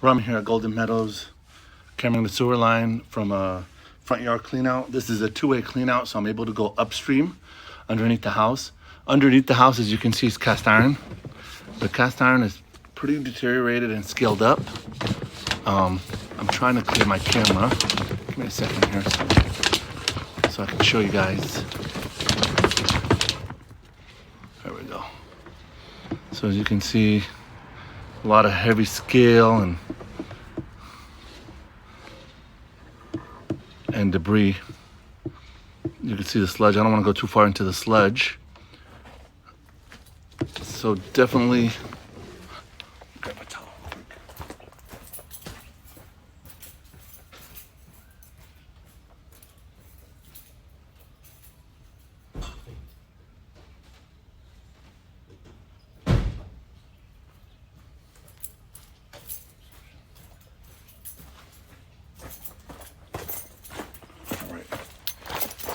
I'm here at Golden Meadows, cameraing the sewer line from a front yard clean out. This is a two-way clean out, so I'm able to go upstream underneath the house. Underneath the house, as you can see, is cast iron. The cast iron is pretty deteriorated and scaled up. I'm trying to clear my camera. Give me a second here so I can show you guys. There we go. So as you can see, a lot of heavy scale and debris. You can see the sludge. I don't want to go too far into the sludge. So definitely grab a towel.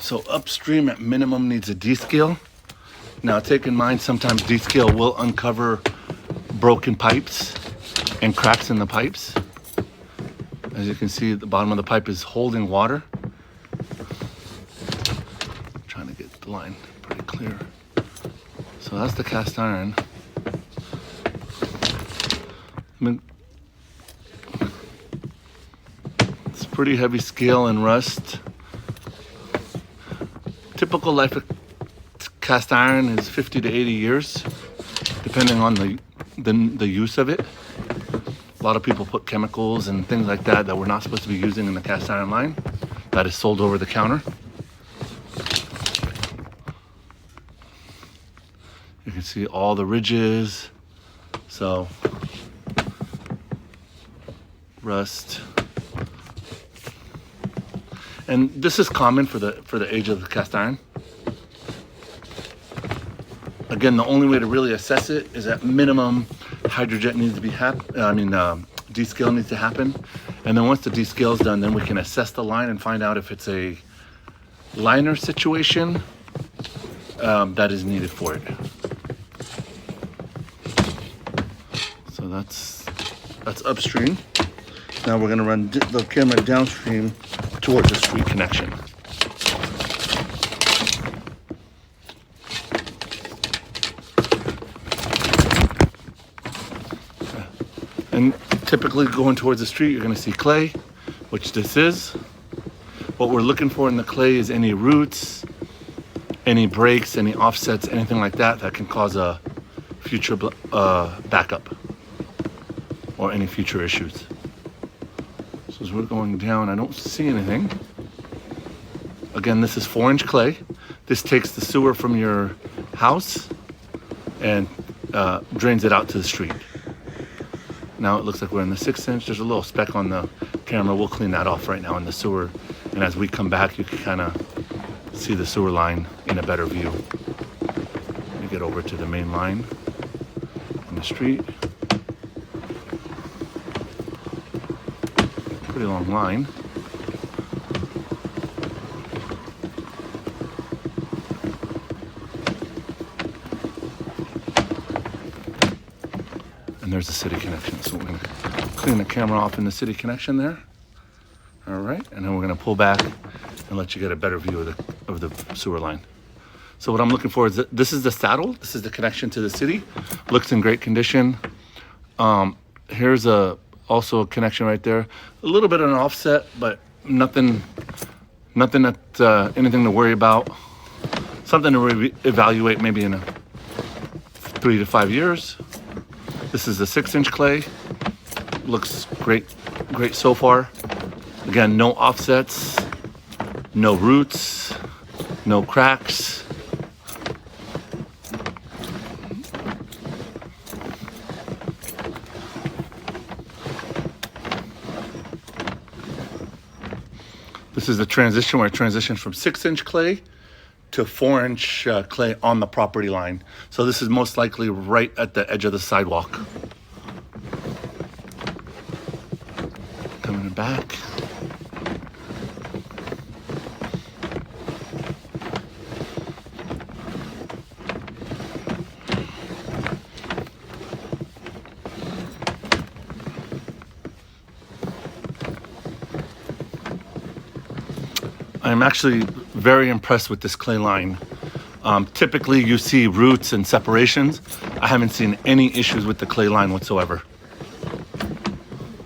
So upstream at minimum needs a descale. Now take in mind, sometimes descale will uncover broken pipes and cracks in the pipes. As you can see, the bottom of the pipe is holding water. I'm trying to get the line pretty clear. So that's the cast iron. I mean, it's pretty heavy scale and rust. Typical life of cast iron is 50 to 80 years, depending on the use of it. A lot of people put chemicals and things like that we're not supposed to be using in the cast iron line. That is sold over the counter. You can see all the ridges. So, rust. And this is common for the age of the cast iron. Again, the only way to really assess it is at minimum hydrojet needs to be descale needs to happen. And then once the descale is done, then we can assess the line and find out if it's a liner situation that is needed for it. So that's upstream. Now we're gonna run the camera downstream towards the street connection. And typically going towards the street, you're gonna see clay, which this is. What we're looking for in the clay is any roots, any breaks, any offsets, anything like that can cause a future backup or any future issues. So as we're going down, I don't see anything. Again, this is 4-inch clay. This takes the sewer from your house and drains it out to the street. Now it looks like we're in the 6-inch. There's a little speck on the camera. We'll clean that off right now in the sewer. And as we come back, you can kind of see the sewer line in a better view. Let me get over to the main line on the street. Pretty long line. And there's the city connection. So we're gonna clean the camera off in the city connection there. All right, and then we're gonna pull back and let you get a better view of the sewer line. So what I'm looking for is this is the saddle. This is the connection to the city. Looks in great condition. Here's also a connection right there. A little bit of an offset, but nothing that anything to worry about. Something to evaluate maybe in 3 to 5 years. This is the 6-inch clay. Looks great so far. Again, no offsets, no roots, no cracks. This is the transition where I transitioned from 6-inch clay to 4-inch clay on the property line. So this is most likely right at the edge of the sidewalk. Coming back. I'm actually very impressed with this clay line. Typically you see roots and separations. I haven't seen any issues with the clay line whatsoever.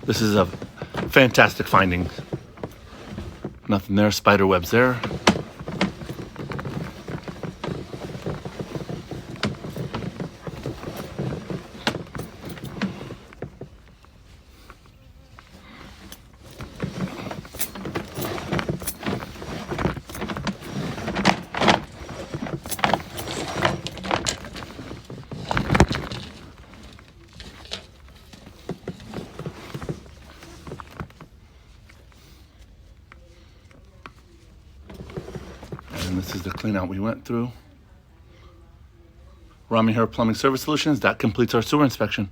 This is a fantastic finding. Nothing there, spider webs there. And this is the clean out we went through. Rami Hair Plumbing Service Solutions, that completes our sewer inspection.